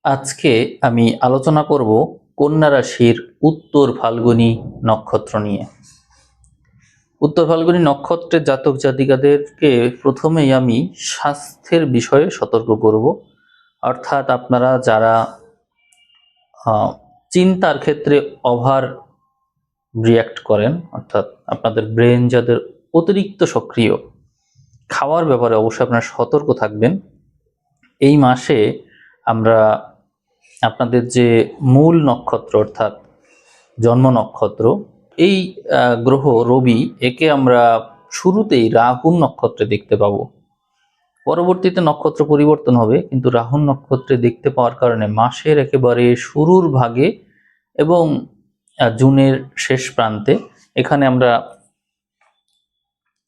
আজকে আমি আলোচনা করব কন্যা রাশির উত্তর ফাল্গুনী নক্ষত্র নিয়ে। উত্তর ফাল্গুনী নক্ষত্রের জাতক জাতিকাদেরকে প্রথমেই আমি স্বাস্থ্যের বিষয়ে সতর্ক করব। অর্থাৎ আপনারা যারা চিন্তার ক্ষেত্রে ওভার রিয়্যাক্ট করেন, অর্থাৎ আপনাদের ব্রেন যাদের অতিরিক্ত সক্রিয়, খাওয়ার ব্যাপারে অবশ্যই আপনারা সতর্ক থাকবেন। এই মাসে আমরা আপনাদের যে মূল নক্ষত্র অর্থাৎ জন্ম নক্ষত্র, এই গ্রহ রবি, একে আমরা শুরুতেই রাহুর নক্ষত্রে দেখতে পাবো। পরবর্তীতে নক্ষত্র পরিবর্তন হবে, কিন্তু রাহুর নক্ষত্রে দেখতে পাওয়ার কারণে মাসের একেবারে শুরুর ভাগে এবং জুনের শেষ প্রান্তে এখানে আমরা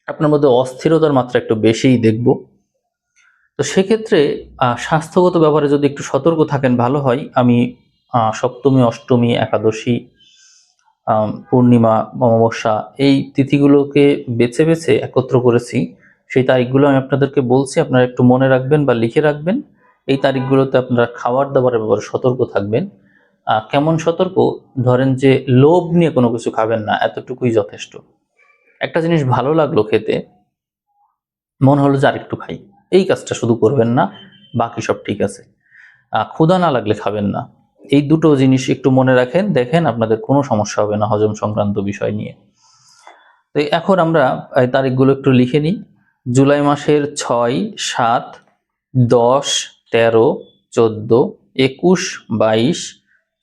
আপনার মধ্যে অস্থিরতার মাত্রা একটু বেশিই দেখব। তো সেক্ষেত্রে স্বাস্থ্যগত ব্যাপারে যদি একটু সতর্ক থাকেন ভালো হয়। আমি সপ্তমী, অষ্টমী, একাদশী, পূর্ণিমা, অমাবস্যা এই তিথিগুলোকে বেছে বেছে একত্র করেছি। সেই তারিখগুলো আমি আপনাদেরকে বলছি, আপনারা একটু মনে রাখবেন বা লিখে রাখবেন। এই তারিখগুলোতে আপনারা খাবার দাবারের ব্যাপারে সতর্ক থাকবেন। কেমন সতর্ক? ধরেন যে লোভ নিয়ে কোনো কিছু খাবেন না, এতটুকুই যথেষ্ট। একটা জিনিস ভালো লাগলো খেতে, মন হলো যে আরেকটু খাই, এই কাজটা শুধু করবেন না, বাকি সব ঠিক আছে। ক্ষুধা না লাগলে খাবেন না, এই দুটো জিনিস একটু মনে রাখেন, দেখেন আপনাদের কোনো সমস্যা হবে না হজম সংক্রান্ত বিষয় নিয়ে। তো এখন আমরা এই তারিখগুলো একটু লিখে নিই। জুলাই মাসের 6, 7, 10, 13, 14, 21, 22,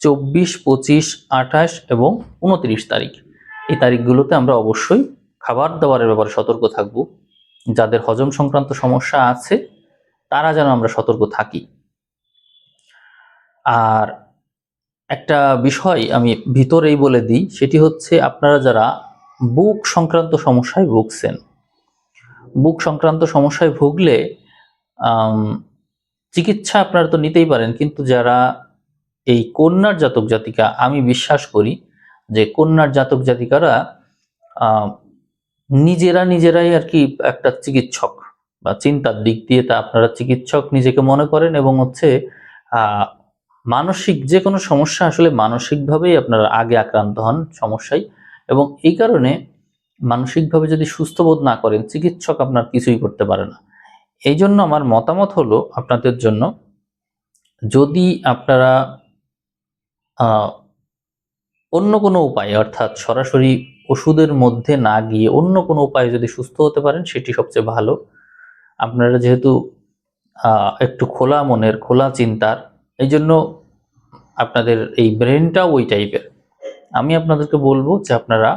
24, 25, 28 এবং 29 তারিখ। এই তারিখগুলোতে আমরা অবশ্যই খাবার দাবারের ব্যাপারে সতর্ক থাকব। যাদের হজম সংক্রান্ত সমস্যা আছে তারা যেন আমরা সতর্ক থাকি। আর একটা বিষয় আমি ভিতরেই বলে দিই, সেটি হচ্ছে আপনারা যারা বুক সংক্রান্ত সমস্যায় ভুগছেন, বুক সংক্রান্ত সমস্যায় ভুগলে চিকিৎসা আপনারা তো নিতেই পারেন, কিন্তু যারা এই কন্যার জাতক জাতিকা, আমি বিশ্বাস করি যে কন্যার জাতক জাতিকারা নিজেরাই আর কি একটা চিকিৎসক, বা চিন্তার দিক দিয়ে তা আপনারা চিকিৎসক নিজেকে মনে করেন, এবং হচ্ছে মানসিক যে কোনো সমস্যা আসলে মানসিকভাবেই আপনারা আগে আক্রান্ত হন সমস্যায়, এবং এই কারণে মানসিকভাবে যদি সুস্থ বোধ না করেন, চিকিৎসক আপনার কিছুই করতে পারে না। এই জন্য আমার মতামত হলো আপনাদের জন্য, যদি আপনারা অন্য কোনো উপায়, অর্থাৎ সরাসরি ওষুধের মধ্যে না গিয়ে অন্য কোনো উপায়ে যদি সুস্থ হতে পারেন সেটি সবচেয়ে ভালো। আপনারা যেহেতু একটু খোলা মনের, খোলা চিন্তার, এই জন্য আপনাদের এই ব্রেনটাও ওই টাইপের। আমি আপনাদেরকে বলবো যে আপনারা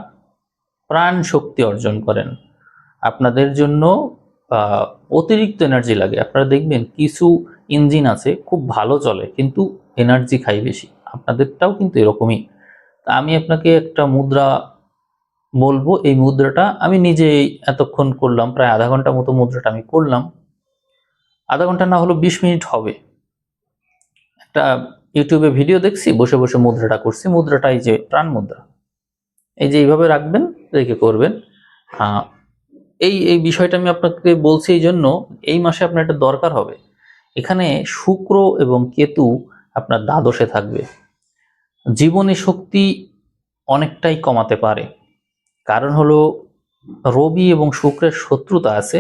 প্রাণ শক্তি অর্জন করেন। আপনাদের জন্য অতিরিক্ত এনার্জি লাগে। আপনারা দেখবেন কিছু ইঞ্জিন আছে খুব ভালো চলে কিন্তু এনার্জি খাই বেশি, আপনাদেরটাও কিন্তু এরকমই। আমি আপনাকে একটা মুদ্রা বলবো, এই মুদ্রাটা আমি নিজেই এতক্ষণ করলাম, প্রায় আধা ঘন্টা মতো মুদ্রাটা আমি করলাম। আধা ঘন্টা না হলো 20 মিনিট হবে। একটা ইউটিউবে ভিডিও দেখছি, বসে বসে মুদ্রাটা করছি। মুদ্রাটা এই যে প্রাণ মুদ্রা, এই যে এইভাবে রাখবেন, রেখে করবেন। এই বিষয়টা আমি আপনাকে বলছি এই জন্য, এই মাসে আপনার একটা দরকার হবে। এখানে শুক্র এবং কেতু আপনার দ্বাদশে থাকবে, জীবনী শক্তি অনেকটাই কমাতে পারে। কারণ হলো রবি এবং শুক্রের শত্রুতা আছে,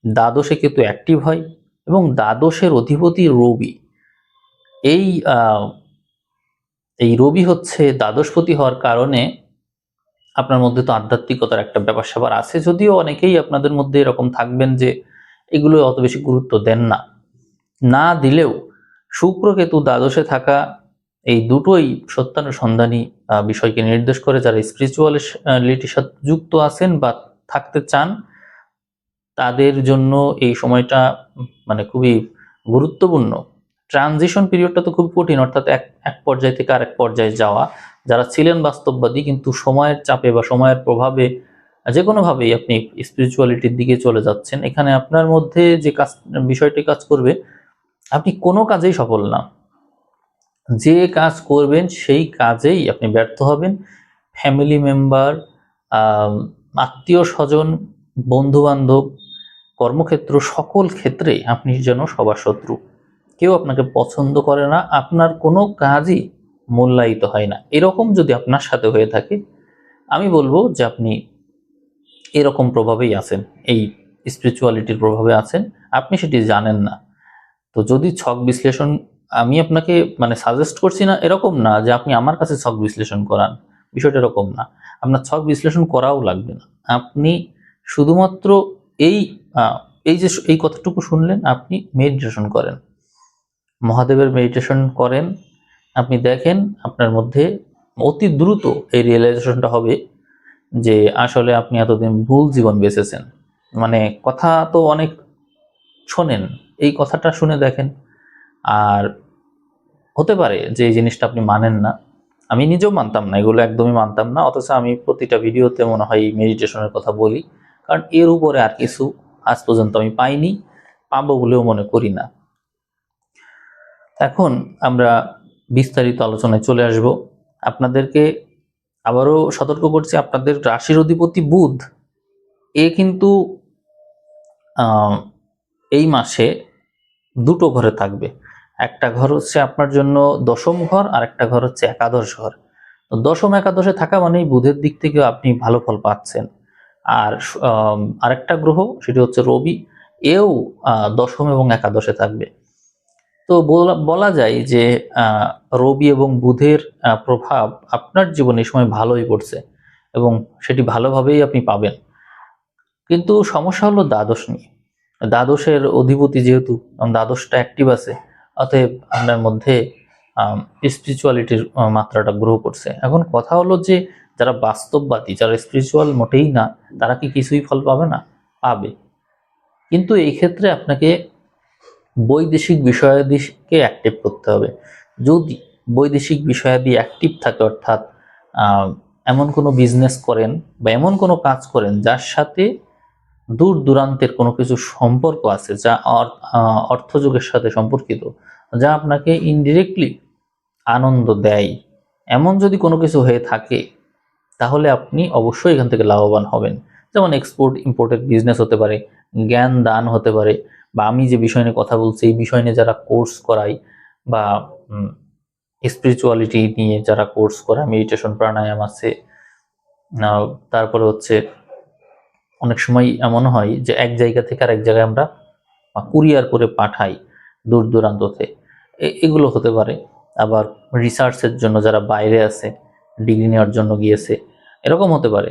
দ্বাদশে কেতু অ্যাক্টিভ হয় এবং দ্বাদশের অধিপতি রবি। এই এই রবি হচ্ছে দ্বাদশপতি হওয়ার কারণে আপনার মধ্যে তো আধ্যাত্মিকতার একটা ব্যাপার স্যাপার আছে, যদিও অনেকেই আপনাদের মধ্যে এরকম থাকবেন যে এগুলো অত বেশি গুরুত্ব দেন না। না দিলেও শুক্র কেতু দ্বাদশে থাকা এই দুটোই সত্যানুসন্ধানী বিষয়কে নির্দেশ করে। যারা স্পিরিচুয়ালিটির সাথে যুক্ত আছেন বা থাকতে চান, তাদের জন্য এই সময়টা মানে খুবই গুরুত্বপূর্ণ। ট্রানজিশন পিরিয়ডটা তো খুব কঠিন, অর্থাৎ এক পর্যায় থেকে আরেক পর্যায়ে যাওয়া। যারা ছিলেন বাস্তববাদী কিন্তু সময়ের চাপে বা সময়ের প্রভাবে যে কোনোভাবেই আপনি স্পিরিচুয়ালিটির দিকে চলে যাচ্ছেন, এখানে আপনার মধ্যে যে বিষয়টি কাজ করবে, আপনি কোনো কাজেই সফল না। যে কাজ করবেন সেই কাজেই আপনি ব্যর্থ হবেন। ফ্যামিলি মেম্বার, আত্মীয় স্বজন, বন্ধু বান্ধব, কর্মক্ষেত্র, সকল ক্ষেত্রে আপনি যেন সবার শত্রু। কেউ আপনাকে পছন্দ করে না, আপনার কোনো কাজই মূল্যায়িত হয় না, এরকম যদি আপনার সাথে হয়ে থাকে, আমি বলবো যে আপনি এরকম প্রভাবেই আছেন, এই স্পিরিচুয়ালিটির প্রভাবে আছেন, আপনি সেটি জানেন না। তো যদি ছক বিশ্লেষণ আমি আপনাকে মানে সাজেস্ট করছি না, এরকম না যে আপনি আমার কাছে ছক বিশ্লেষণ করান, বিষয়টা এরকম না। আপনার ছক বিশ্লেষণ করাও লাগবে না, আপনি শুধুমাত্র এই এই যে এই কথাটুকু শুনলেন, আপনি মেডিটেশন করেন, মহাদেবের মেডিটেশন করেন, আপনি দেখেন আপনার মধ্যে অতি দ্রুত এই রিয়েলাইজেশনটা হবে যে আসলে আপনি এতদিন ভুল জীবন বেঁচেছেন। মানে কথা তো অনেক শোনেন, এই কথাটা শুনে দেখেন। আর হতে পারে যে এই জিনিসটা আপনি মানেন না, আমি নিজেও মানতাম না, এগুলো একদমই মানতাম না, অথচ আমি প্রতিটা ভিডিওতে মনে হয় মেডিটেশনের কথা বলি, কারণ এর উপরে আর কিছু আজ পর্যন্ত আমি পাইনি, পাবো বলেও মনে করি না। এখন আমরা বিস্তারিত আলোচনায় চলে আসব। আপনাদেরকে আবারও সতর্ক করছি, আপনাদের রাশির অধিপতি বুধ, এ কিন্তু এই মাসে দুটো ঘরে থাকবে। একটা ঘর হচ্ছে আপনার জন্য দশম ঘর, আর একটা ঘর হচ্ছে একাদশ ঘর। তো দশম একাদশে থাকা মানেই বুধের দিক থেকে আপনি ভালো ফল পাচ্ছেন। আর আরেকটা গ্রহ, সেটি হচ্ছে রবি, এও দশম এবং একাদশে থাকবে। তো বলা যায় যে রবি এবং বুধের প্রভাব আপনার জীবনে এই সময় ভালোই পড়ছে, এবং সেটি ভালোভাবেই আপনি পাবেন। কিন্তু সমস্যা হলো দ্বাদশ নিয়ে। দ্বাদশের অধিপতি যেহেতু দ্বাদশটা অ্যাক্টিভ আছে, অতএব আপনার মধ্যে স্পিরিচুয়ালিটির মাত্রাটা গ্রো করছে। এখন কথা হলো যে যারা বাস্তববাদী, যারা স্পিরিচুয়াল মোটেই না, তারা কি কিছুই ফল পাবে না? পাবে, কিন্তু এই ক্ষেত্রে আপনাকে বৈদেশিক বিষয়াদিকে অ্যাক্টিভ করতে হবে। যদি বৈদেশিক বিষয়াদি অ্যাক্টিভ থাকে, অর্থাৎ এমন কোনো বিজনেস করেন বা এমন কোনো কাজ করেন যার সাথে দূর দূরান্তের কোনো কিছু সম্পর্ক আছে, যা অর্থযোগের সাথে সম্পর্কিত, যা আপনাকে ইনডিরেক্টলি আনন্দ দেয়, এমন যদি কোনো কিছু হয়ে থাকে, তাহলে আপনি অবশ্যই এখান থেকে লাভবান হবেন। যেমন এক্সপোর্ট ইম্পোর্টের বিজনেস হতে পারে, জ্ঞান দান হতে পারে, বা আমি যে বিষয় নিয়ে কথা বলছি এই বিষয় নিয়ে যারা কোর্স করাই, বা স্পিরিচুয়ালিটি নিয়ে যারা কোর্স করায়, মেডিটেশন প্রাণায়াম আছে, তারপরে হচ্ছে অনেক সময় এমন হয় যে এক জায়গা থেকে আরেক জায়গায় আমরা কুরিয়ার করে পাঠাই দূর দূরান্ততে, এগুলো হতে পারে। আবার রিসার্চের জন্য যারা বাইরে আছে, ডিগ্রি নেওয়ার জন্য গিয়েছে, এরকম হতে পারে।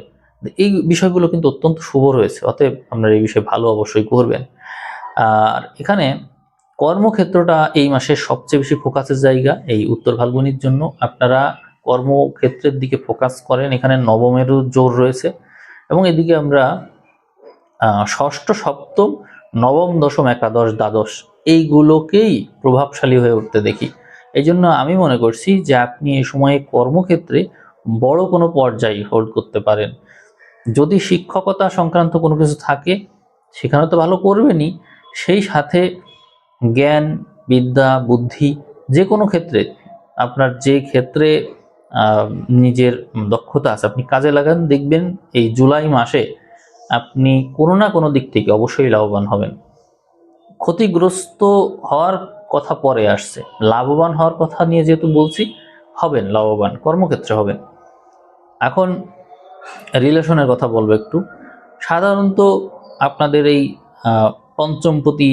এই বিষয়গুলো কিন্তু অত্যন্ত শুভ রয়েছে, অতএব আপনারা এই বিষয়ে ভালো অবশ্যই করবেন। আর এখানে কর্মক্ষেত্রটা এই মাসের সবচেয়ে বেশি ফোকাসের জায়গা। এই উত্তর ফাল্গুনির জন্য আপনারা কর্মক্ষেত্রের দিকে ফোকাস করেন, এখানে নবমেরও জোর রয়েছে, এবং এদিকে আমরা ষষ্ঠ সপ্তম নবম দশম একাদশ দ্বাদশ এইগুলোকেই প্রভাবশালী হয়ে উঠতে দেখি। এই জন্য আমি মনে করছি যে আপনি এই সময়ে কর্মক্ষেত্রে বড় কোনো পর্যায়ে হোল্ড করতে পারেন। যদি শিক্ষকতা সংক্রান্ত কোনো কিছু থাকে, সেখানে তো ভালো করবেনই, সেই সাথে জ্ঞান বিদ্যা বুদ্ধি যে কোনো ক্ষেত্রে, আপনার যে ক্ষেত্রে নিজের দক্ষতা আছে আপনি কাজে লাগান, দেখবেন এই জুলাই মাসে আপনি কোনো না কোনো দিক থেকে অবশ্যই লাভবান হবেন। ক্ষতিগ্রস্ত হওয়ার কথা পরে আসছে, লাভবান হওয়ার কথা নিয়ে যেহেতু বলছি, হবেন লাভবান, কর্মক্ষেত্রে হবেন। এখন রিলেশনের কথা বলবো একটু। সাধারণত আপনাদের এই পঞ্চমপতি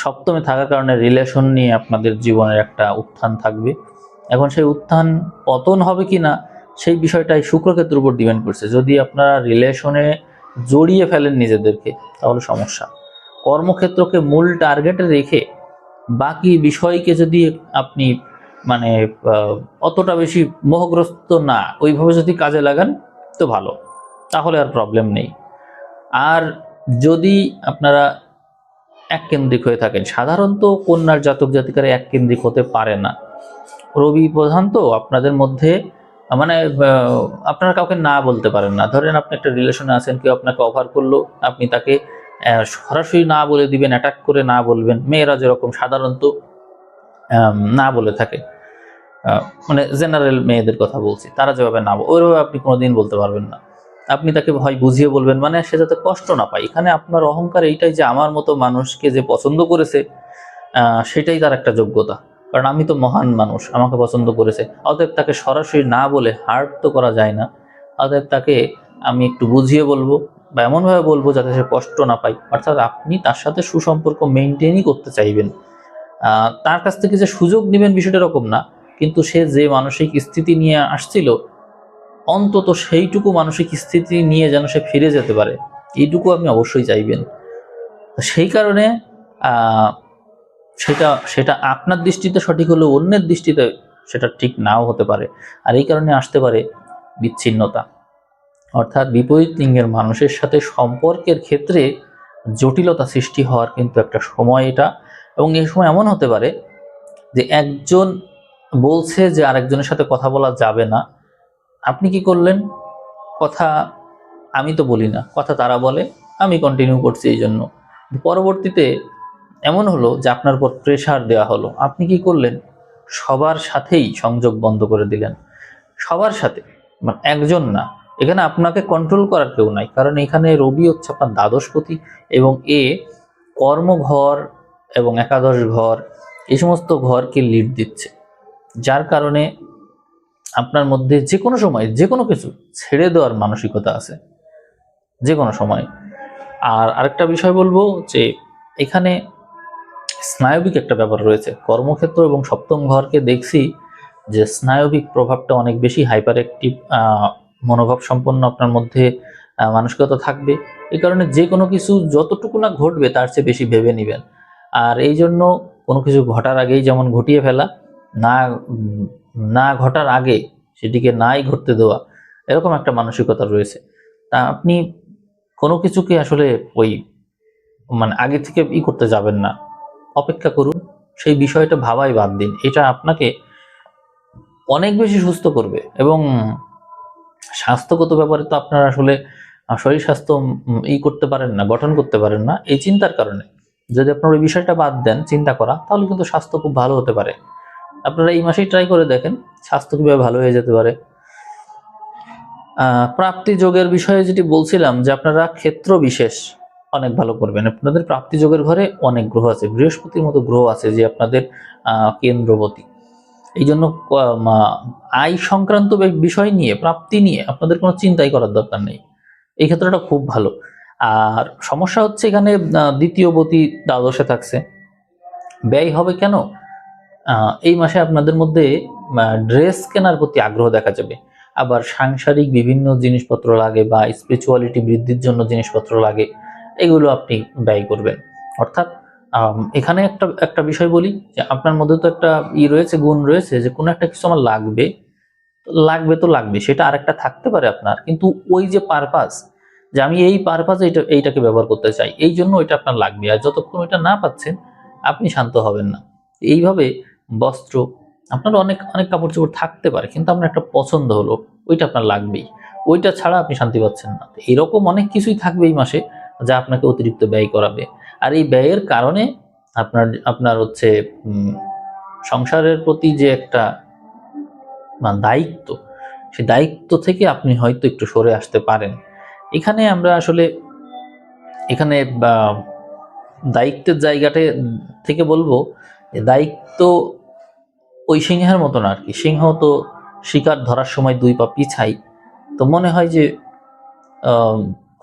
সপ্তমে থাকার কারণে রিলেশন নিয়ে আপনাদের জীবনের একটা উত্থান থাকবে। এখন সেই উত্থান পতন হবে কি না, সেই বিষয়টাই শুক্রক্ষেত্রের উপর ডিপেন্ড করছে। যদি আপনারা রিলেশনে জড়িয়ে ফেলেন নিজেদেরকে, তাহলে সমস্যা। কর্মক্ষেত্রকে মূল টার্গেটে রেখে বাকি বিষয়কে যদি আপনি মানে অতটা বেশি মোহগ্রস্ত না, ওইভাবে যদি কাজে লাগান তো ভালো, তাহলে আর প্রবলেম নেই। আর যদি আপনারা এককেন্দ্রিক হয়ে থাকেন, সাধারণত কন্যার জাতক জাতিকারা এককেন্দ্রিক হতে পারে না, রবি প্রধান, তো আপনাদের মধ্যে মানে আপনারা কাউকে না বলতে পারেন না। ধরেন আপনি একটা রিলেশনে আছেন, কেউ আপনাকে অফার করলো, আপনি তাকে সরাসরি না বলে দিবেন, অ্যাটাক করে না বলবেন। মেয়েরা যেরকম সাধারণত না বলে থাকে, মানে জেনারেল মেয়েদের কথা বলছি, তারা যেভাবে না, ওইভাবে আপনি কোনোদিন বলতে পারবেন না। আপনি তাকে ভয় বুঝিয়ে বলবেন, মানে সে যাতে কষ্ট না পায়। এখানে আপনার অহংকার এইটাই যে আমার মতো মানুষকে যে পছন্দ করেছে, সেটাই তার একটা যোগ্যতা। কারণ আমি তো মহান মানুষ, আমাকে পছন্দ করেছে, অতএব তাকে সরাসরি না বলে হার্ট তো করা যায় না। অতএব তাকে আমি একটু বুঝিয়ে বলবো বা এমনভাবে বলবো যাতে সে কষ্ট না পায়। অর্থাৎ আপনি তার সাথে সুসম্পর্ক মেনটেনই করতে চাইবেন। তার কাছ থেকে যে সুযোগ নেবেন বিষয়টা এরকম না, কিন্তু সে যে মানসিক স্থিতি নিয়ে আসছিল অন্তত সেইটুকু মানসিক স্থিতি নিয়ে যেন সে ফিরে যেতে পারে, এইটুকু আপনি অবশ্যই চাইবেন। সেই কারণে আহ, সেটা সেটা আপনার দৃষ্টিতে সঠিক হলেও অন্যের দৃষ্টিতে সেটা ঠিক নাও হতে পারে। আর এই কারণে আসতে পারে বিচ্ছিন্নতা। অর্থাৎ বিপরীত লিঙ্গের মানুষের সাথে সম্পর্কের ক্ষেত্রে জটিলতা সৃষ্টি হওয়ার কিন্তু একটা সময় এটা। এবং এই সময় এমন হতে পারে যে একজন বলছে যে আরেকজনের সাথে কথা বলা যাবে না, আপনি কি করলেন, কথা আমি তো বলি না, কথা তারা বলে, আমি কন্টিনিউ করছি। এই জন্য পরবর্তীতে এমন হলো যে আপনার উপর প্রেশার দেওয়া হলো, আপনি কি করলেন, সবার সাথেই সংযোগ বন্ধ করে দিলেন। সবার সাথে, মানে একজন না, এখানে আপনাকে কন্ট্রোল করার কেউ নাই, কারণ এখানে রবি হচ্ছে আপনার দ্বাদশপতি এবং এ কর্মঘর এবং একাদশ ঘর এই সমস্ত ঘরকে লিড দিচ্ছে। যার কারণে আপনার মধ্যে যে কোনো সময় যে কোনো কিছু ছেড়ে দেওয়ার মানসিকতা আছে, যে কোনো সময়। আর আরেকটা বিষয় বলবো যে এখানে স্নায়বিক একটা ব্যাপার রয়েছে কর্মক্ষেত্র এবং সপ্তম ঘরকে দেখছি যে স্নায়বিক প্রভাবটা অনেক বেশি হাইপার অ্যাক্টিভ মনোভাব সম্পন্ন আপনার মধ্যে মানসিকতা থাকবে। এই কারণে যে কোনো কিছু যতটুকু না ঘটবে তার চেয়ে বেশি ভেবে নেবেন। আর এই জন্য কোনো কিছু ঘটার আগেই যেমন ঘটিয়ে ফেলা, না না ঘটার আগে সেটিকে নাই ঘটতে দেওয়া, এরকম একটা মানসিকতা রয়েছে। তা আপনি কোনো কিছুকে আসলে ওই মানে আগে থেকে করতে যাবেন না, অপেক্ষা করুন, সেই বিষয়টা ভাবাই বাদ দিন। এটা আপনাকে অনেক বেশি সুস্থ করবে। এবং স্বাস্থ্যগত ব্যাপারে তো আপনার আসলে শরীর স্বাস্থ্য করতে পারেন না, গঠন করতে পারেন না এই চিন্তার কারণে। যদি আপনার ওই বিষয়টা বাদ দেন চিন্তা করা, তাহলে কিন্তু স্বাস্থ্য খুব ভালো হতে পারে। আপনারা এই মাসেই ট্রাই করে দেখেন স্বাস্থ্য কিভাবে ভালো হয়ে যেতে পারে। প্রাপ্তি যোগের বিষয়ে যেটি বলছিলাম যে আপনারা ক্ষেত্র বিশেষ অনেক ভালো করবেন। আপনাদের প্রাপ্তি যোগের ঘরে অনেক গ্রহ আছে, বৃহস্পতির মতো গ্রহ আছে যে আপনাদের কেন্দ্রবতী। এই জন্য আয় সংক্রান্ত বিষয় নিয়ে, প্রাপ্তি নিয়ে আপনাদের কোনো চিন্তাই করার দরকার নেই। এই ক্ষেত্রটা খুব ভালো। আর সমস্যা হচ্ছে এখানে দ্বিতীয়বতী দ্বাদশে থাকছে, ব্যয় হবে কেন? এই মাসে আপনাদের মধ্যে ড্রেস কেনার প্রতি আগ্রহ দেখা যাবে। আবার সাংসারিক বিভিন্ন জিনিসপত্র লাগে বা স্পিরিচুয়ালিটি বৃদ্ধির জন্য জিনিসপত্র লাগে, এগুলো আপনি ব্যয় করবেন। অর্থাৎ এখানে একটা একটা বিষয় বলি যে আপনার মধ্যে তো একটা রয়েছে, গুণ রয়েছে যে কোনো একটা কিছু আমার লাগবে, লাগবে তো লাগবে, সেটা আরেকটা থাকতে পারে আপনার, কিন্তু ওই যে পারপাস, যে আমি এই পারপাসে এইটাকে ব্যবহার করতে চাই, এই জন্য ওইটা আপনার লাগবে। আর যতক্ষণ ওইটা না পাচ্ছেন আপনি শান্ত হবেন না। এইভাবে বস্ত্র, আপনার অনেক অনেক কাপড় চোপড় থাকতে পারে, কিন্তু আপনার একটা পছন্দ হলো, ওইটা আপনার লাগবেই, ওইটা ছাড়া আপনি শান্তি পাচ্ছেন না। এরকম অনেক কিছুই থাকবে এই মাসে যা আপনাকে অতিরিক্ত ব্যয় করাবে। আর এই ব্যয়ের কারণে আপনার আপনার হচ্ছে সংসারের প্রতি যে একটা দায়িত্ব, সেই দায়িত্ব থেকে আপনি হয়তো একটু সরে আসতে পারেন। এখানে আমরা আসলে এখানে দায়িত্বের জায়গাটা থেকে বলবো যে দায়িত্ব ওই সিংহের মতন আর কি। সিংহ তো শিকার ধরার সময় দুই পা পিছাই, তো মনে হয় যে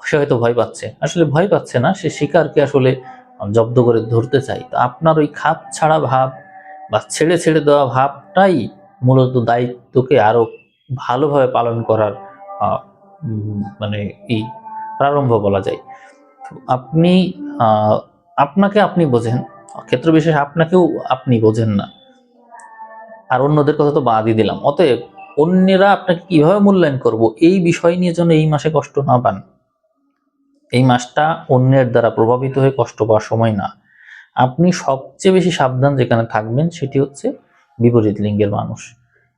সে হয়তো ভয় পাচ্ছে, আসলে ভয় পাচ্ছে না, সে শিকারকে আসলে জব্দ করে ধরতে চাই। তো আপনার ওই খাপ ছাড়া ভাব বা ছেড়ে ছেড়ে দেওয়া ভাবটাই মূলত দায়িত্বকে আরো ভালোভাবে পালন করার মানে এই প্রারম্ভ বলা যায়। আপনি আপনাকে আপনি বোঝেন, ক্ষেত্র বিশেষ আপনাকেও আপনি বোঝেন না, আর অন্যদের কথা তো বাদই দিলাম। অতএব অন্যেরা আপনাকে কিভাবে মূল্যায়ন করব এই বিষয় নিয়ে যেন এই মাসে কষ্ট না পান। এই মাসটা অন্যের দ্বারা প্রভাবিত হয়ে কষ্ট পাওয়ার সময় না। আপনি সবচেয়ে বেশি সাবধান যেখানে থাকবেন সেটি হচ্ছে বিপরীত লিঙ্গের মানুষ।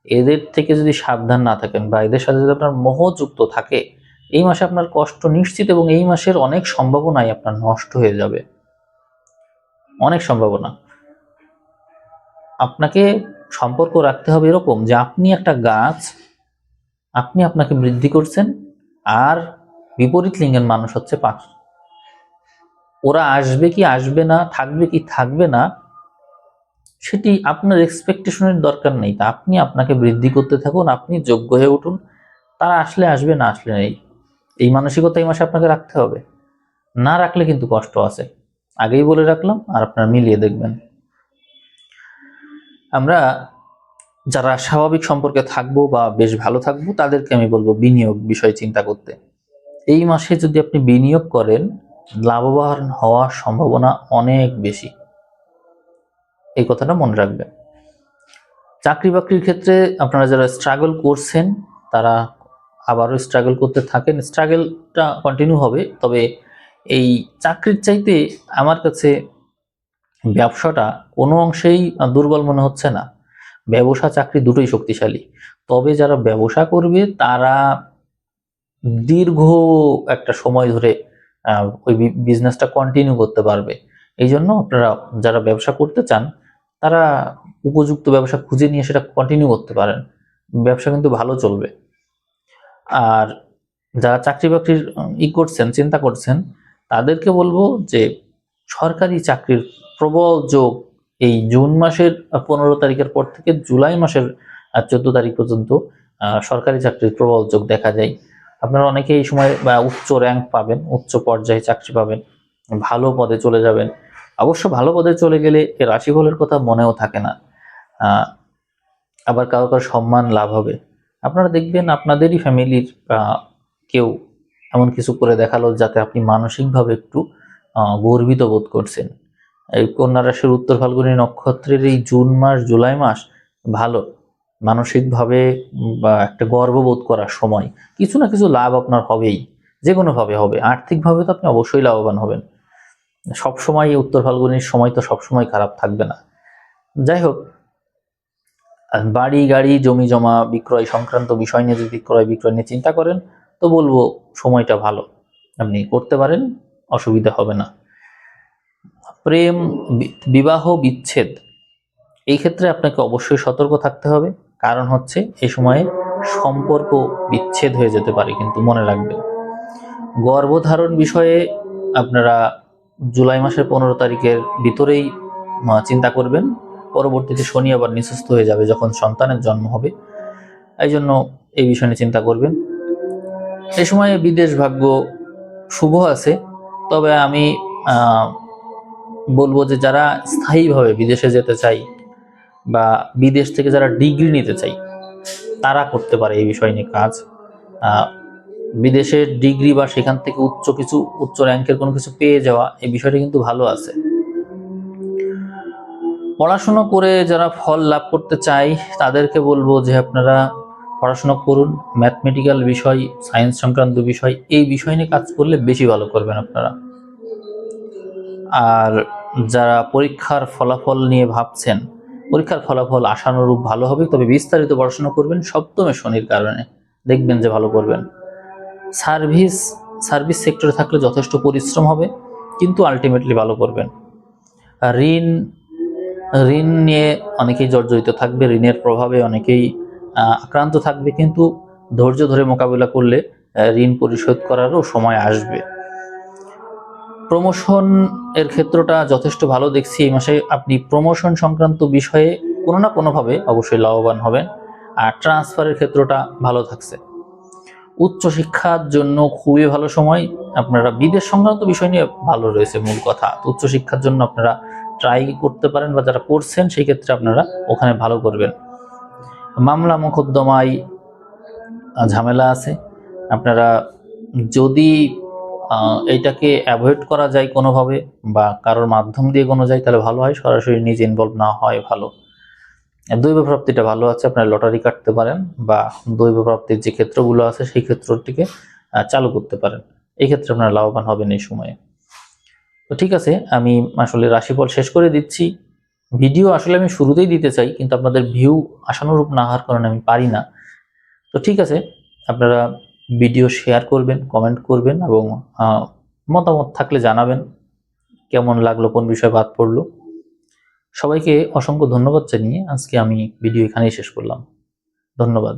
এদের থেকে যদি সাবধান না থাকেন বা এদের সাথে যদি আপনার মোহযুক্ত থাকে, এই মাসে আপনার কষ্ট নিশ্চিত, এবং এই মাসের অনেক সম্ভাবনাই আপনার নষ্ট হয়ে যাবে, অনেক সম্ভাবনা। আপনাকে সম্পর্ক রাখতে হবে এরকম যে আপনি একটা গাছ, আপনি আপনাকে বৃদ্ধি করছেন, আর বিপরীত লিঙ্গের মানুষ হচ্ছে পাখি। ওরা আসবে কি আসবে না, থাকবে কি থাকবে না, সেটি আপনার এক্সপেকটেশনের দরকার নেই, তা আপনি আপনাকে বৃদ্ধি করতে থাকুন, আপনি যোগ্য হয়ে উঠুন, তারা আসলে আসবে, না আসলে নেই। এই মানসিকতা এই মাসে আপনাকে রাখতে হবে, না রাখলে কিন্তু কষ্ট আছে, আগেই বলে রাখলাম, আর আপনারা মিলিয়ে দেখবেন। আমরা যারা স্বাভাবিক সম্পর্কে থাকবো বা বেশ ভালো থাকবো, তাদেরকে আমি বলবো বিনিয়োগ বিষয়ে চিন্তা করতে। এই মাসে যদি আপনি বিনিয়োগ করেন, লাভবান হওয়ার সম্ভাবনা অনেক বেশি, এই কথাটা মনে রাখবেন। চাকরি বাকরির ক্ষেত্রে আপনারা যারা স্ট্রাগল করছেন, তারা আবারও স্ট্রাগল করতে থাকেন, স্ট্রাগলটা কন্টিনিউ হবে। তবে এই চাকরির চাইতে আমার কাছে ব্যবসাটা কোনো অংশেই দুর্বল মনে হচ্ছে না। ব্যবসা চাকরি দুটোই শক্তিশালী, তবে যারা ব্যবসা করবে তারা দীর্ঘ একটা সময় ধরে ওই বিজনেসটা কন্টিনিউ করতে পারবে। এই জন্য আপনারা যারা ব্যবসা করতে চান, তারা উপযুক্ত ব্যবসা খুঁজে নিয়ে সেটা কন্টিনিউ করতে পারেন, ব্যবসা কিন্তু ভালো চলবে। আর যারা চাকরি বাকরির করছেন, চিন্তা করছেন, তাদেরকে বলবো যে সরকারি চাকরির প্রবল যোগ এই জুন মাসের 15 তারিখের পর থেকে জুলাই মাসের 14 তারিখ পর্যন্ত সরকারি চাকরির প্রবল যোগ দেখা যায়। আপনারা অনেকে এই সময় উচ্চ র্যাঙ্ক পাবেন, উচ্চ পর্যায়ে চাকরি পাবেন, ভালো পদে চলে যাবেন। অবশ্য ভালো পদে চলে গেলে এর রাশিফলের কথা মনেও থাকে না, আবার কারো কারো সম্মান লাভ হবে। আপনারা দেখবেন আপনাদেরই ফ্যামিলির কেউ এমন কিছু করে দেখালো যাতে আপনি মানসিকভাবে একটু গর্বিত বোধ করছেন। এই কন্যা রাশির উত্তর ফাল্গুনী নক্ষত্রের এই জুন মাস জুলাই মাস ভালো, মানসিকভাবে বা একটা গর্ববোধ করার সময়। কিছু না কিছু লাভ আপনার হবেই, যে কোনোভাবে হবে। আর্থিকভাবে তো আপনি অবশ্যই লাভবান হবেন। সবসময় উত্তর ফাল্গুনির সময় তো সবসময় খারাপ থাকবে না। যাই হোক, বাড়ি গাড়ি জমি জমা বিক্রয় সংক্রান্ত বিষয় নিয়ে যদি ক্রয় বিক্রয় নিয়ে চিন্তা করেন, তো বলবো সময়টা ভালো, আপনি করতে পারেন, অসুবিধা হবে না। প্রেম, বিবাহ, বিচ্ছেদ, এই ক্ষেত্রে আপনাকে অবশ্যই সতর্ক থাকতে হবে, কারণ হচ্ছে এই সময়ে সম্পর্ক বিচ্ছেদ হয়ে যেতে পারে, কিন্তু মনে রাখবেন। গর্ভধারণ বিষয়ে আপনারা জুলাই মাসের 15 তারিখের ভিতরেই চিন্তা করবেন। পরবর্তীতে শনি আবার নিঃস্থ হয়ে যাবে যখন সন্তানের জন্ম হবে, এই জন্য এই বিষয় নিয়ে চিন্তা করবেন। এই সময়ে বিদেশ ভাগ্য শুভ আছে, তবে আমি বলবো যে যারা স্থায়ীভাবে বিদেশে যেতে চাই বা বিদেশ থেকে যারা ডিগ্রি নিতে চাই, তারা করতে পারে এই বিষয় নিয়ে কাজ। বিদেশের ডিগ্রি বা সেখান থেকে উচ্চ র্যাঙ্কের কোনো কিছু পেয়ে যাওয়া, এই বিষয়টা কিন্তু ভালো আছে। পড়াশুনো করে যারা ফল লাভ করতে চায়, তাদেরকে বলবো যে আপনারা পড়াশোনা করুন, ম্যাথমেটিক্যাল বিষয়, সায়েন্স সংক্রান্ত বিষয়, এই বিষয় নিয়ে কাজ করলে বেশি ভালো করবেন আপনারা। আর যারা পরীক্ষার ফলাফল নিয়ে ভাবছেন, পরীক্ষার ফলাফল আশানুরূপ ভালো হবে, তবে বিস্তারিত পড়াশোনা করবেন, সপ্তমে শনির কারণে দেখবেন যে ভালো করবেন। সার্ভিস সেক্টরে থাকলে যথেষ্ট পরিশ্রম হবে, কিন্তু আলটিমেটলি ভালো করবেন। ঋণ নিয়ে অনেকেই জর্জরিত থাকবে, ঋণের প্রভাবে অনেকেই আক্রান্ত থাকবে, কিন্তু ধৈর্য ধরে মোকাবিলা করলে ঋণ পরিশোধ করারও সময় আসবে। প্রমোশন এর ক্ষেত্রটা যথেষ্ট ভালো দেখছি এই মাসে। আপনি প্রমোশন সংক্রান্ত বিষয়ে কোনো না কোনোভাবে অবশ্যই লাভবান হবেন, আর ট্রান্সফারের ক্ষেত্রটা ভালো থাকছে। উচ্চশিক্ষার জন্য খুবই ভালো সময়, আপনারা বিদেশ সংক্রান্ত বিষয় নিয়ে ভালো রয়েছে মূল কথা। উচ্চশিক্ষার জন্য আপনারা ট্রাই করতে পারেন, বা যারা করছেন সেই ক্ষেত্রে আপনারা ওখানে ভালো করবেন। মামলা মোকদ্দমায় ঝামেলা আছে, আপনারা যদি এইটাকে অ্যাভয়েড করা যায় কোনোভাবে বা কারোর মাধ্যম দিয়ে কোনো যায়, তাহলে ভালো হয়, সরাসরি নিজে ইনভলভ না হয় ভালো। দৈব প্রাপ্তিটা ভালো আছে, আপনারা লটারি কাটতে পারেন বা দৈব প্রাপ্তির যে ক্ষেত্রগুলো আছে সেই ক্ষেত্রটিকে চালু করতে পারেন, এই ক্ষেত্রে আপনারা লাভবান হবেন এই সময়ে। তো ঠিক আছে, আমি আসলে রাশিফল শেষ করে দিচ্ছি। ভিডিও আসলে আমি শুরুতেই দিতে চাই, কিন্তু আপনাদের ভিউ আশানুরূপ না হওয়ার কারণে আমি পারি না। তো ঠিক আছে, আপনারা ভিডিও শেয়ার করবেন, কমেন্ট করবেন, এবং মতামত থাকলে জানাবেন কেমন লাগলো, কোন বিষয়ে বাদ পড়লো। সবাইকে অসংখ্য ধন্যবাদ জানিয়ে আজকে আমি ভিডিও এখানেই শেষ করলাম। ধন্যবাদ।